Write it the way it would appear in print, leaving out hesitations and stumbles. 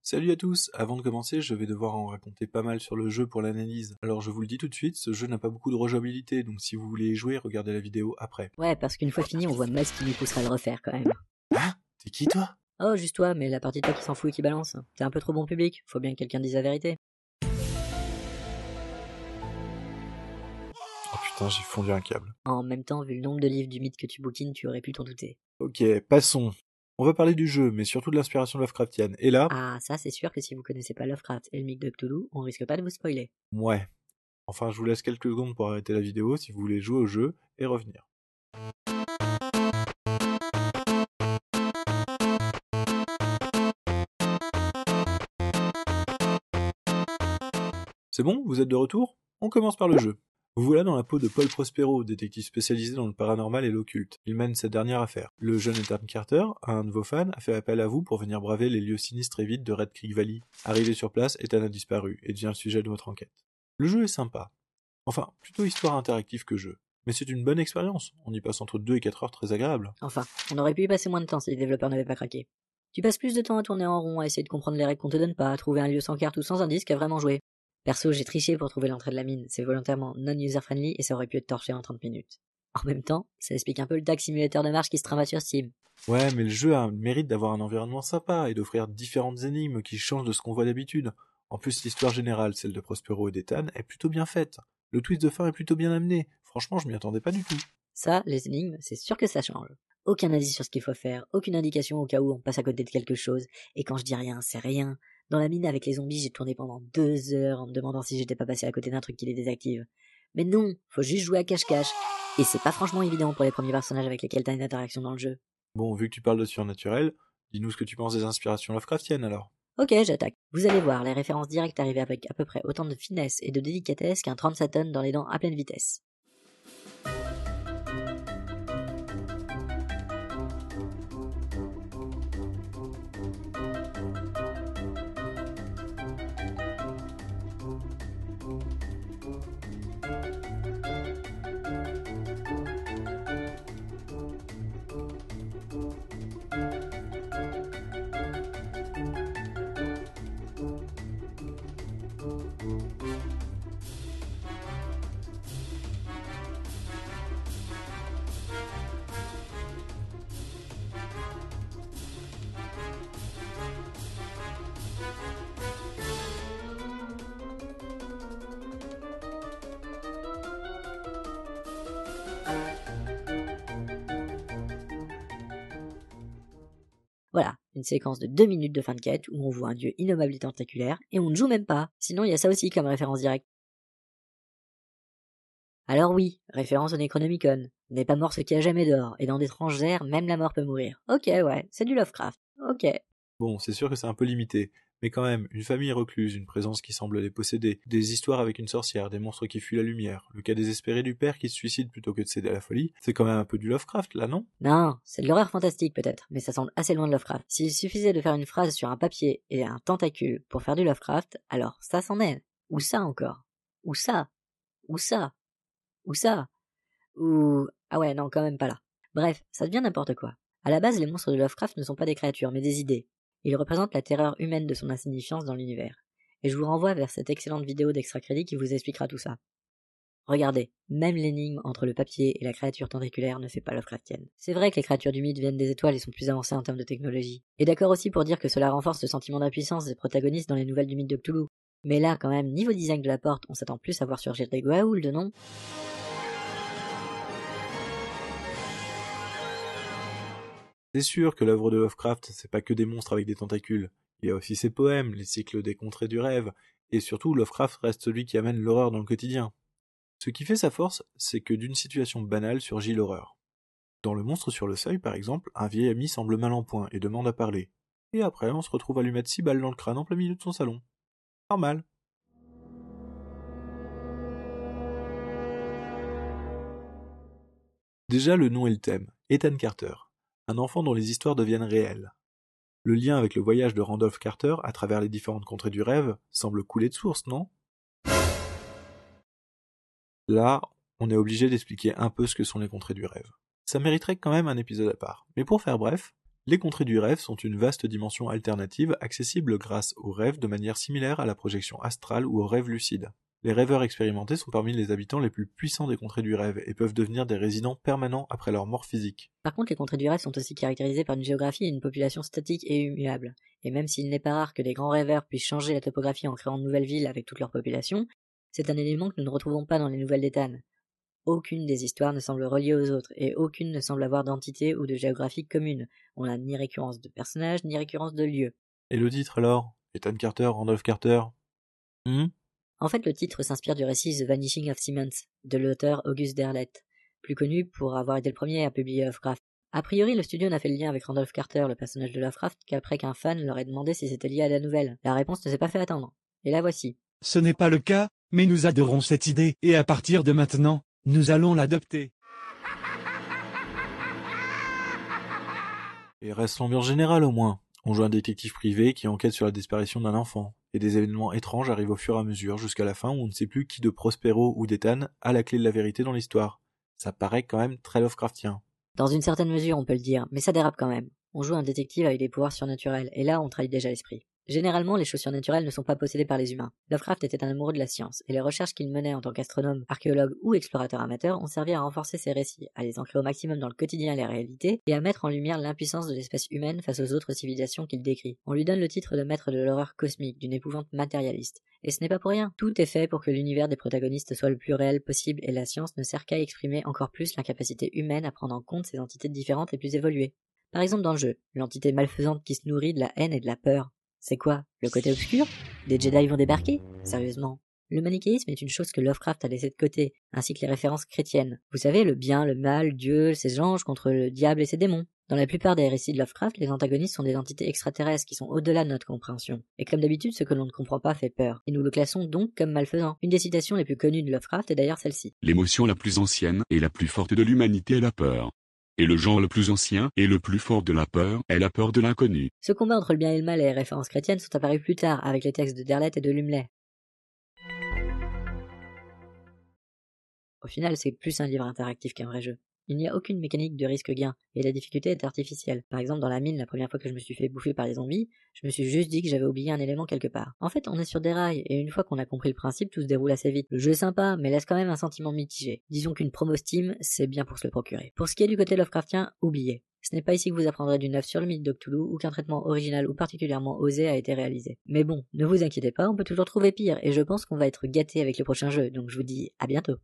Salut à tous, avant de commencer, je vais devoir en raconter pas mal sur le jeu pour l'analyse. Alors je vous le dis tout de suite, ce jeu n'a pas beaucoup de rejouabilité, donc si vous voulez y jouer, regardez la vidéo après. Ouais, parce qu'une fois fini, on voit mal ce qui nous poussera à le refaire quand même. Hein? T'es qui toi? Oh, juste toi, mais la partie de toi qui s'en fout et qui balance. T'es un peu trop bon public, faut bien que quelqu'un dise la vérité. Oh putain, j'ai fondu un câble. En même temps, vu le nombre de livres du mythe que tu bouquines, tu aurais pu t'en douter. Ok, passons. On va parler du jeu, mais surtout de l'inspiration Lovecraftienne. Et là... Ah, ça c'est sûr que si vous connaissez pas Lovecraft et le mythe de Cthulhu, on risque pas de vous spoiler. Ouais. Enfin, je vous laisse quelques secondes pour arrêter la vidéo si vous voulez jouer au jeu et revenir. C'est bon, vous êtes de retour? On commence par le jeu. Vous voilà dans la peau de Paul Prospero, détective spécialisé dans le paranormal et l'occulte. Il mène cette dernière affaire. Le jeune Ethan Carter, un de vos fans, a fait appel à vous pour venir braver les lieux sinistres et vides de Red Creek Valley. Arrivé sur place, Ethan a disparu et devient le sujet de votre enquête. Le jeu est sympa. Enfin, plutôt histoire interactive que jeu. Mais c'est une bonne expérience. On y passe entre 2 et 4 heures très agréables. Enfin, on aurait pu y passer moins de temps si les développeurs n'avaient pas craqué. Tu passes plus de temps à tourner en rond, à essayer de comprendre les règles qu'on te donne pas, à trouver un lieu sans carte ou sans indice qu'à vraiment jouer. Perso, j'ai triché pour trouver l'entrée de la mine, c'est volontairement non-user-friendly et ça aurait pu être torché en 30 minutes. En même temps, ça explique un peu le tag simulateur de marche qui se trimballe sur Steam. Ouais, mais le jeu a le mérite d'avoir un environnement sympa et d'offrir différentes énigmes qui changent de ce qu'on voit d'habitude. En plus, l'histoire générale, celle de Prospero et d'Ethan, est plutôt bien faite. Le twist de fin est plutôt bien amené. Franchement, je m'y attendais pas du tout. Ça, les énigmes, c'est sûr que ça change. Aucun indice sur ce qu'il faut faire, aucune indication au cas où on passe à côté de quelque chose, et quand je dis rien, c'est rien. Dans la mine avec les zombies, j'ai tourné pendant 2 heures en me demandant si j'étais pas passé à côté d'un truc qui les désactive. Mais non, faut juste jouer à cache-cache. Et c'est pas franchement évident pour les premiers personnages avec lesquels t'as une interaction dans le jeu. Bon, vu que tu parles de surnaturel, dis-nous ce que tu penses des inspirations Lovecraftiennes alors. Ok, j'attaque. Vous allez voir, les références directes arrivent avec à peu près autant de finesse et de délicatesse qu'un 37 tonnes dans les dents à pleine vitesse. Voilà, une séquence de 2 minutes de fin de quête où on voit un dieu innommable et tentaculaire, et on ne joue même pas, sinon il y a ça aussi comme référence directe. Alors oui, référence au Necronomicon. N'est pas mort ce qui a jamais d'or, et dans d'étranges airs, même la mort peut mourir. Ok, ouais, c'est du Lovecraft. Ok. Bon, c'est sûr que c'est un peu limité, mais quand même, une famille recluse, une présence qui semble les posséder, des histoires avec une sorcière, des monstres qui fuient la lumière, le cas désespéré du père qui se suicide plutôt que de céder à la folie, c'est quand même un peu du Lovecraft, là, non? Non, c'est de l'horreur fantastique peut-être, mais ça semble assez loin de Lovecraft. S'il suffisait de faire une phrase sur un papier et un tentacule pour faire du Lovecraft, alors ça s'en est. Ou ça encore. Ou ça. Ou ça. Ou ça. Ou... Ah ouais, non, quand même pas là. Bref, ça devient n'importe quoi. À la base, les monstres de Lovecraft ne sont pas des créatures, mais des idées. Ils représentent la terreur humaine de son insignifiance dans l'univers. Et je vous renvoie vers cette excellente vidéo d'Extra Crédit qui vous expliquera tout ça. Regardez, même l'énigme entre le papier et la créature tentaculaire ne fait pas Lovecraftienne. C'est vrai que les créatures du mythe viennent des étoiles et sont plus avancées en termes de technologie. Et d'accord aussi pour dire que cela renforce le sentiment d'impuissance des protagonistes dans les nouvelles du mythe de Cthulhu. Mais là, quand même, niveau design de la porte, on s'attend plus à voir surgir des Goa'uld, non? C'est sûr que l'œuvre de Lovecraft, c'est pas que des monstres avec des tentacules. Il y a aussi ses poèmes, les cycles des contrées du rêve, et surtout Lovecraft reste celui qui amène l'horreur dans le quotidien. Ce qui fait sa force, c'est que d'une situation banale surgit l'horreur. Dans Le Monstre sur le seuil, par exemple, un vieil ami semble mal en point et demande à parler. Et après, on se retrouve à lui mettre 6 balles dans le crâne en plein milieu de son salon. Normal. Déjà le nom et le thème, Ethan Carter, un enfant dont les histoires deviennent réelles. Le lien avec le voyage de Randolph Carter à travers les différentes contrées du rêve semble couler de source, non? Là, on est obligé d'expliquer un peu ce que sont les contrées du rêve. Ça mériterait quand même un épisode à part. Mais pour faire bref, Les contrées du rêve sont une vaste dimension alternative accessible grâce aux rêves de manière similaire à la projection astrale ou aux rêves lucides. Les rêveurs expérimentés sont parmi les habitants les plus puissants des contrées du rêve et peuvent devenir des résidents permanents après leur mort physique. Par contre, les contrées du rêve sont aussi caractérisées par une géographie et une population statique et immuable. Et même s'il n'est pas rare que des grands rêveurs puissent changer la topographie en créant de nouvelles villes avec toute leur population, c'est un élément que nous ne retrouvons pas dans les nouvelles d'Ethan. Aucune des histoires ne semble reliée aux autres, et aucune ne semble avoir d'entité ou de géographie commune. On n'a ni récurrence de personnages, ni récurrence de lieux. Et le titre alors? Ethan Carter, Randolph Carter? En fait, le titre s'inspire du récit The Vanishing of Simmons, de l'auteur August Derleth, plus connu pour avoir été le premier à publier Lovecraft. A priori, le studio n'a fait le lien avec Randolph Carter, le personnage de Lovecraft, qu'après qu'un fan leur ait demandé si c'était lié à la nouvelle. La réponse ne s'est pas fait attendre. Et la voici. Ce n'est pas le cas, mais nous adorons cette idée, et à partir de maintenant, nous allons l'adopter. Et reste l'ambiance générale au moins. On joue un détective privé qui enquête sur la disparition d'un enfant, et des événements étranges arrivent au fur et à mesure jusqu'à la fin où on ne sait plus qui de Prospero ou d'Ethan a la clé de la vérité dans l'histoire. Ça paraît quand même très Lovecraftien. Dans une certaine mesure, on peut le dire, mais ça dérape quand même. On joue un détective avec des pouvoirs surnaturels, et là on trahit déjà l'esprit. Généralement, les choses surnaturelles ne sont pas possédées par les humains. Lovecraft était un amoureux de la science, et les recherches qu'il menait en tant qu'astronome, archéologue ou explorateur amateur ont servi à renforcer ses récits, à les ancrer au maximum dans le quotidien et la réalité, et à mettre en lumière l'impuissance de l'espèce humaine face aux autres civilisations qu'il décrit. On lui donne le titre de maître de l'horreur cosmique, d'une épouvante matérialiste. Et ce n'est pas pour rien. Tout est fait pour que l'univers des protagonistes soit le plus réel possible, et la science ne sert qu'à exprimer encore plus l'incapacité humaine à prendre en compte ces entités différentes et plus évoluées. Par exemple dans le jeu, l'entité malfaisante qui se nourrit de la haine et de la peur. C'est quoi? Le côté obscur? Des Jedi vont débarquer? Sérieusement. Le manichéisme est une chose que Lovecraft a laissé de côté, ainsi que les références chrétiennes. Vous savez, le bien, le mal, Dieu, ses anges contre le diable et ses démons. Dans la plupart des récits de Lovecraft, les antagonistes sont des entités extraterrestres qui sont au-delà de notre compréhension. Et comme d'habitude, ce que l'on ne comprend pas fait peur. Et nous le classons donc comme malfaisant. Une des citations les plus connues de Lovecraft est d'ailleurs celle-ci. L'émotion la plus ancienne et la plus forte de l'humanité est la peur. Et le genre le plus ancien et le plus fort de la peur est la peur de l'inconnu. Ce combat entre le bien et le mal et les références chrétiennes sont apparus plus tard avec les textes de Derleth et de Lumley. Au final, c'est plus un livre interactif qu'un vrai jeu. Il n'y a aucune mécanique de risque-gain, et la difficulté est artificielle. Par exemple, dans la mine, la première fois que je me suis fait bouffer par les zombies, je me suis juste dit que j'avais oublié un élément quelque part. En fait, on est sur des rails, et une fois qu'on a compris le principe, tout se déroule assez vite. Le jeu est sympa, mais laisse quand même un sentiment mitigé. Disons qu'une promo Steam, c'est bien pour se le procurer. Pour ce qui est du côté Lovecraftien, oubliez. Ce n'est pas ici que vous apprendrez du neuf sur le mythe de Cthulhu ou qu'un traitement original ou particulièrement osé a été réalisé. Mais bon, ne vous inquiétez pas, on peut toujours trouver pire, et je pense qu'on va être gâtés avec le prochain jeu, donc je vous dis à bientôt.